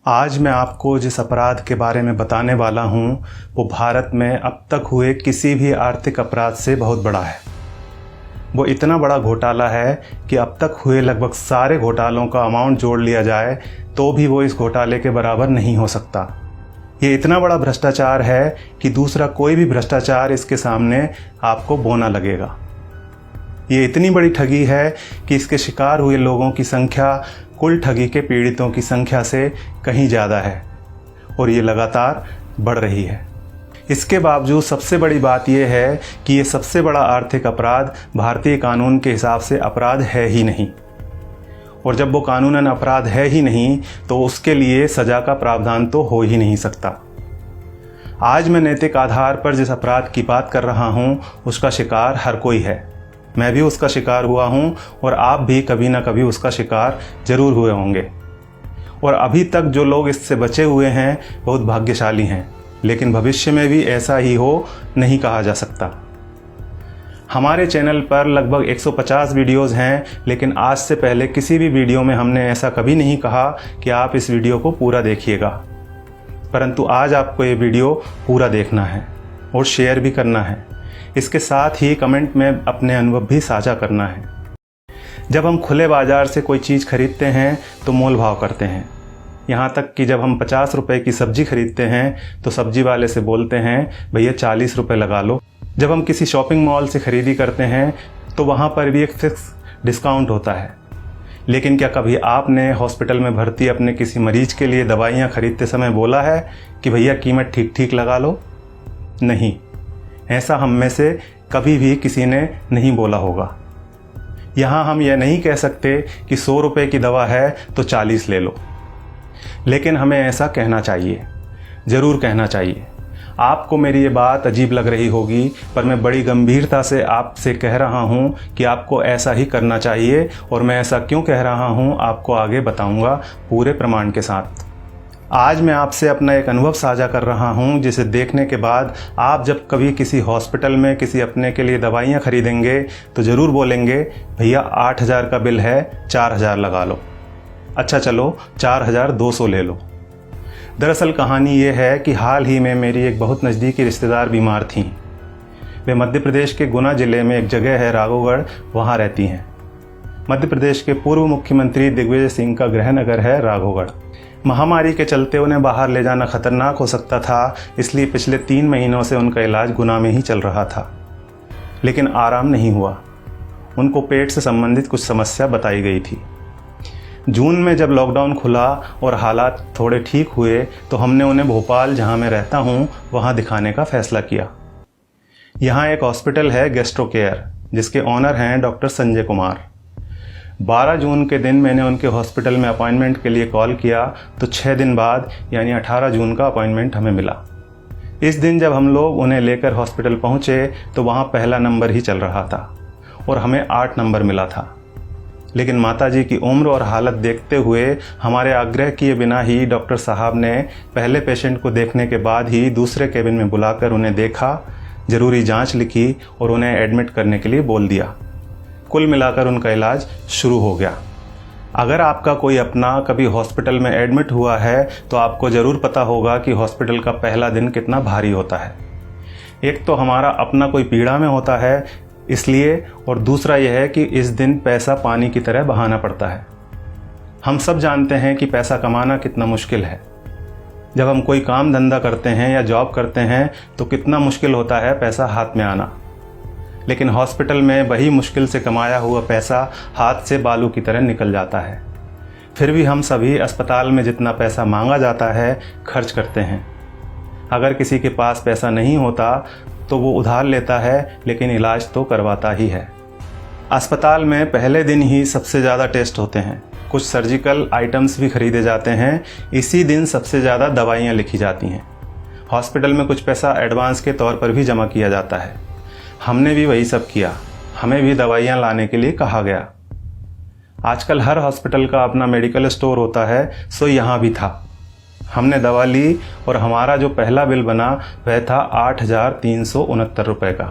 आज मैं आपको जिस अपराध के बारे में बताने वाला हूँ वो भारत में अब तक हुए किसी भी आर्थिक अपराध से बहुत बड़ा है। वो इतना बड़ा घोटाला है कि अब तक हुए लगभग सारे घोटालों का अमाउंट जोड़ लिया जाए तो भी वो इस घोटाले के बराबर नहीं हो सकता। ये इतना बड़ा भ्रष्टाचार है कि दूसरा कोई भी भ्रष्टाचार इसके सामने आपको बोना लगेगा। ये इतनी बड़ी ठगी है कि इसके शिकार हुए लोगों की संख्या कुल ठगी के पीड़ितों की संख्या से कहीं ज़्यादा है और ये लगातार बढ़ रही है। इसके बावजूद सबसे बड़ी बात यह है कि ये सबसे बड़ा आर्थिक अपराध भारतीय कानून के हिसाब से अपराध है ही नहीं, और जब वो कानूनन अपराध है ही नहीं तो उसके लिए सज़ा का प्रावधान तो हो ही नहीं सकता। आज मैं नैतिक आधार पर जिस अपराध की बात कर रहा हूँ उसका शिकार हर कोई है। मैं भी उसका शिकार हुआ हूँ और आप भी कभी ना कभी उसका शिकार जरूर हुए होंगे। और अभी तक जो लोग इससे बचे हुए हैं बहुत भाग्यशाली हैं, लेकिन भविष्य में भी ऐसा ही हो नहीं कहा जा सकता। हमारे चैनल पर लगभग 150 वीडियोज़ हैं, लेकिन आज से पहले किसी भी वीडियो में हमने ऐसा कभी नहीं कहा कि आप इस वीडियो को पूरा देखिएगा। परंतु आज आपको ये वीडियो पूरा देखना है और शेयर भी करना है। इसके साथ ही कमेंट में अपने अनुभव भी साझा करना है। जब हम खुले बाज़ार से कोई चीज़ खरीदते हैं तो मोल भाव करते हैं। यहाँ तक कि जब हम 50 रुपए की सब्ज़ी खरीदते हैं तो सब्ज़ी वाले से बोलते हैं भैया 40 रुपए लगा लो। जब हम किसी शॉपिंग मॉल से खरीदी करते हैं तो वहाँ पर भी एक फिक्स डिस्काउंट होता है। लेकिन क्या कभी आपने हॉस्पिटल में भर्ती अपने किसी मरीज के लिए दवाइयाँ खरीदते समय बोला है कि भैया कीमत ठीक ठीक लगा लो? नहीं, ऐसा हम में से कभी भी किसी ने नहीं बोला होगा। यहाँ हम यह नहीं कह सकते कि 100 रुपये की दवा है तो 40 ले लो, लेकिन हमें ऐसा कहना चाहिए, ज़रूर कहना चाहिए। आपको मेरी ये बात अजीब लग रही होगी, पर मैं बड़ी गंभीरता से आपसे कह रहा हूँ कि आपको ऐसा ही करना चाहिए। और मैं ऐसा क्यों कह रहा हूँ आपको आगे बताऊँगा पूरे प्रमाण के साथ। आज मैं आपसे अपना एक अनुभव साझा कर रहा हूं, जिसे देखने के बाद आप जब कभी किसी हॉस्पिटल में किसी अपने के लिए दवाइयां खरीदेंगे तो ज़रूर बोलेंगे भैया 8,000 का बिल है, 4,000 लगा लो। अच्छा चलो 4,200 ले लो। दरअसल कहानी ये है कि हाल ही में मेरी एक बहुत नज़दीकी रिश्तेदार बीमार थीं। वे मध्य प्रदेश के गुना ज़िले में एक जगह है राघोगढ़, वहाँ रहती हैं। मध्य प्रदेश के पूर्व मुख्यमंत्री दिग्विजय सिंह का गृहनगर है राघोगढ़। महामारी के चलते उन्हें बाहर ले जाना खतरनाक हो सकता था, इसलिए पिछले 3 महीनों से उनका इलाज गुना में ही चल रहा था, लेकिन आराम नहीं हुआ। उनको पेट से संबंधित कुछ समस्या बताई गई थी। जून में जब लॉकडाउन खुला और हालात थोड़े ठीक हुए तो हमने उन्हें भोपाल, जहां मैं रहता हूं, वहां दिखाने का फैसला किया। यहाँ एक हॉस्पिटल है गैस्ट्रो केयर, जिसके ऑनर हैं डॉक्टर संजय कुमार। 12 जून के दिन मैंने उनके हॉस्पिटल में अपॉइंटमेंट के लिए कॉल किया तो 6 दिन बाद यानी 18 जून का अपॉइंटमेंट हमें मिला। इस दिन जब हम लोग उन्हें लेकर हॉस्पिटल पहुंचे तो वहां पहला नंबर ही चल रहा था और हमें 8 नंबर मिला था। लेकिन माताजी की उम्र और हालत देखते हुए हमारे आग्रह किए बिना ही डॉक्टर साहब ने पहले पेशेंट को देखने के बाद ही दूसरे केबिन में बुलाकर उन्हें देखा, ज़रूरी जाँच लिखी और उन्हें एडमिट करने के लिए बोल दिया। कुल मिलाकर उनका इलाज शुरू हो गया। अगर आपका कोई अपना कभी हॉस्पिटल में एडमिट हुआ है तो आपको ज़रूर पता होगा कि हॉस्पिटल का पहला दिन कितना भारी होता है। एक तो हमारा अपना कोई पीड़ा में होता है इसलिए, और दूसरा यह है कि इस दिन पैसा पानी की तरह बहाना पड़ता है। हम सब जानते हैं कि पैसा कमाना कितना मुश्किल है। जब हम कोई काम धंधा करते हैं या जॉब करते हैं तो कितना मुश्किल होता है पैसा हाथ में आना, लेकिन हॉस्पिटल में वही मुश्किल से कमाया हुआ पैसा हाथ से बालू की तरह निकल जाता है। फिर भी हम सभी अस्पताल में जितना पैसा मांगा जाता है खर्च करते हैं। अगर किसी के पास पैसा नहीं होता तो वो उधार लेता है, लेकिन इलाज तो करवाता ही है। अस्पताल में पहले दिन ही सबसे ज़्यादा टेस्ट होते हैं, कुछ सर्जिकल आइटम्स भी खरीदे जाते हैं। इसी दिन सबसे ज़्यादा दवाइयाँ लिखी जाती हैं। हॉस्पिटल में कुछ पैसा एडवांस के तौर पर भी जमा किया जाता है। हमने भी वही सब किया, हमें भी दवाइयाँ लाने के लिए कहा गया। आजकल हर हॉस्पिटल का अपना मेडिकल स्टोर होता है, सो यहाँ भी था। हमने दवा ली और हमारा जो पहला बिल बना वह था 8,369 रुपये का।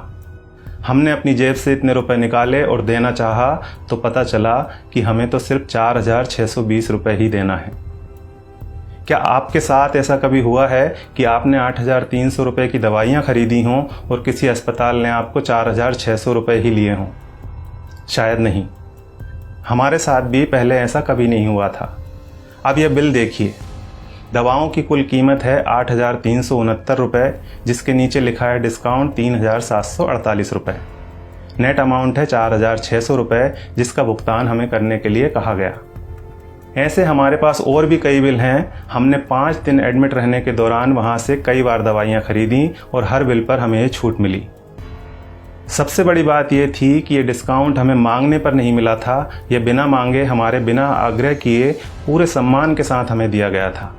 हमने अपनी जेब से इतने रुपए निकाले और देना चाहा तो पता चला कि हमें तो सिर्फ 4,620 रुपये ही देना है। क्या आपके साथ ऐसा कभी हुआ है कि आपने 8,300 रुपये की दवाइयाँ खरीदी हों और किसी अस्पताल ने आपको 4,600 रुपये ही लिए हों? शायद नहीं। हमारे साथ भी पहले ऐसा कभी नहीं हुआ था। अब यह बिल देखिए, दवाओं की कुल कीमत है 8,369 रुपये, जिसके नीचे लिखा है डिस्काउंट 3,748 रुपये। नेट अमाउंट है 4,600 रुपये, जिसका भुगतान हमें करने के लिए कहा गया। ऐसे हमारे पास और भी कई बिल हैं। हमने 5 दिन एडमिट रहने के दौरान वहाँ से कई बार दवाइयाँ खरीदी और हर बिल पर हमें छूट मिली। सबसे बड़ी बात यह थी कि ये डिस्काउंट हमें मांगने पर नहीं मिला था, यह बिना मांगे हमारे बिना आग्रह किए पूरे सम्मान के साथ हमें दिया गया था,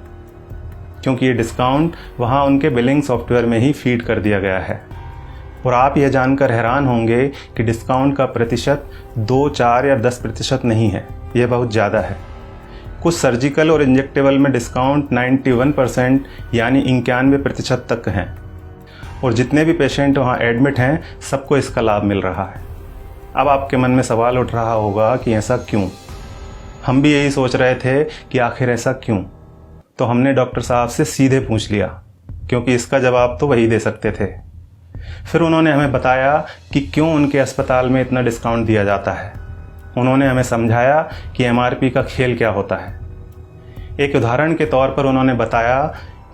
क्योंकि ये डिस्काउंट वहाँ उनके बिलिंग सॉफ्टवेयर में ही फीड कर दिया गया है। और आप यह जानकर हैरान होंगे कि डिस्काउंट का प्रतिशत 2, 4 या 10% नहीं है, यह बहुत ज़्यादा है। कुछ सर्जिकल और इंजेक्टेबल में डिस्काउंट 91% यानी 91% तक हैं, और जितने भी पेशेंट वहाँ एडमिट हैं सबको इसका लाभ मिल रहा है। अब आपके मन में सवाल उठ रहा होगा कि ऐसा क्यों? हम भी यही सोच रहे थे कि आखिर ऐसा क्यों। तो हमने डॉक्टर साहब से सीधे पूछ लिया, क्योंकि इसका जवाब तो वही दे सकते थे। फिर उन्होंने हमें बताया कि क्यों उनके अस्पताल में इतना डिस्काउंट दिया जाता है। उन्होंने हमें समझाया कि MRP का खेल क्या होता है। एक उदाहरण के तौर पर उन्होंने बताया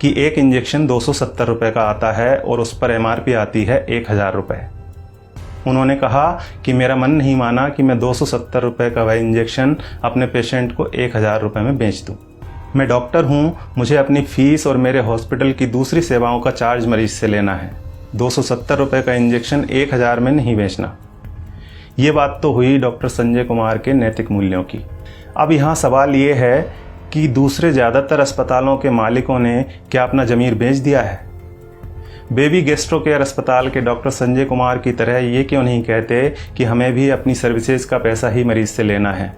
कि एक इंजेक्शन 270 रुपये का आता है और उस पर MRP आती है 1,000 रुपये। उन्होंने कहा कि मेरा मन नहीं माना कि मैं 270 रुपये का वह इंजेक्शन अपने पेशेंट को 1,000 रुपये में बेच दूँ। मैं डॉक्टर हूँ, मुझे अपनी फ़ीस और मेरे हॉस्पिटल की दूसरी सेवाओं का चार्ज मरीज से लेना है। 270 रुपये का इंजेक्शन 1,000 में नहीं बेचना। ये बात तो हुई डॉक्टर संजय कुमार के नैतिक मूल्यों की। अब यहाँ सवाल ये है कि दूसरे ज़्यादातर अस्पतालों के मालिकों ने क्या अपना ज़मीर बेच दिया है? बेबी गैस्ट्रो केयर अस्पताल के डॉक्टर संजय कुमार की तरह ये क्यों नहीं कहते कि हमें भी अपनी सर्विसेज का पैसा ही मरीज से लेना है?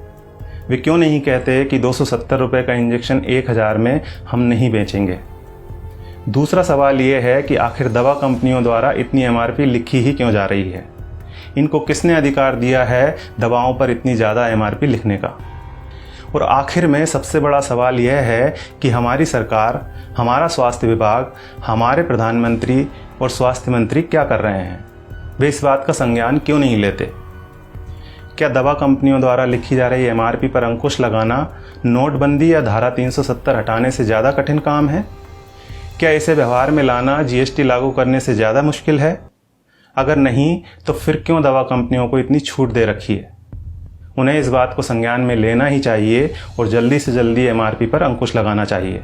वे क्यों नहीं कहते कि 270 रुपये का इंजेक्शन 1,000 में हम नहीं बेचेंगे? दूसरा सवाल ये है कि आखिर दवा कंपनियों द्वारा इतनी MRP लिखी ही क्यों जा रही है? इनको किसने अधिकार दिया है दवाओं पर इतनी ज़्यादा MRP लिखने का? और आखिर में सबसे बड़ा सवाल यह है कि हमारी सरकार, हमारा स्वास्थ्य विभाग, हमारे प्रधानमंत्री और स्वास्थ्य मंत्री क्या कर रहे हैं? वे इस बात का संज्ञान क्यों नहीं लेते? क्या दवा कंपनियों द्वारा लिखी जा रही MRP पर अंकुश लगाना नोटबंदी या धारा 370 हटाने से ज़्यादा कठिन काम है? क्या इसे व्यवहार में लाना GST लागू करने से ज़्यादा मुश्किल है? अगर नहीं तो फिर क्यों दवा कंपनियों को इतनी छूट दे रखी है? उन्हें इस बात को संज्ञान में लेना ही चाहिए और जल्दी से जल्दी MRP पर अंकुश लगाना चाहिए।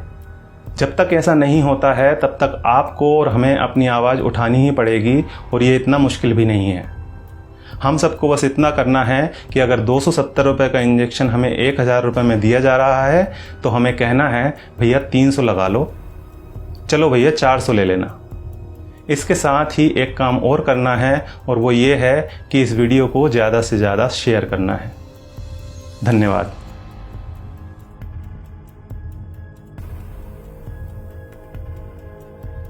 जब तक ऐसा नहीं होता है तब तक आपको और हमें अपनी आवाज़ उठानी ही पड़ेगी, और ये इतना मुश्किल भी नहीं है। हम सबको बस इतना करना है कि अगर 270 रुपये का इंजेक्शन हमें 1,000 रुपये में दिया जा रहा है तो हमें कहना है भैया 300 लगा लो, चलो भैया 400 ले लेना। इसके साथ ही एक काम और करना है, और वो ये है कि इस वीडियो को ज़्यादा से ज़्यादा शेयर करना है। धन्यवाद।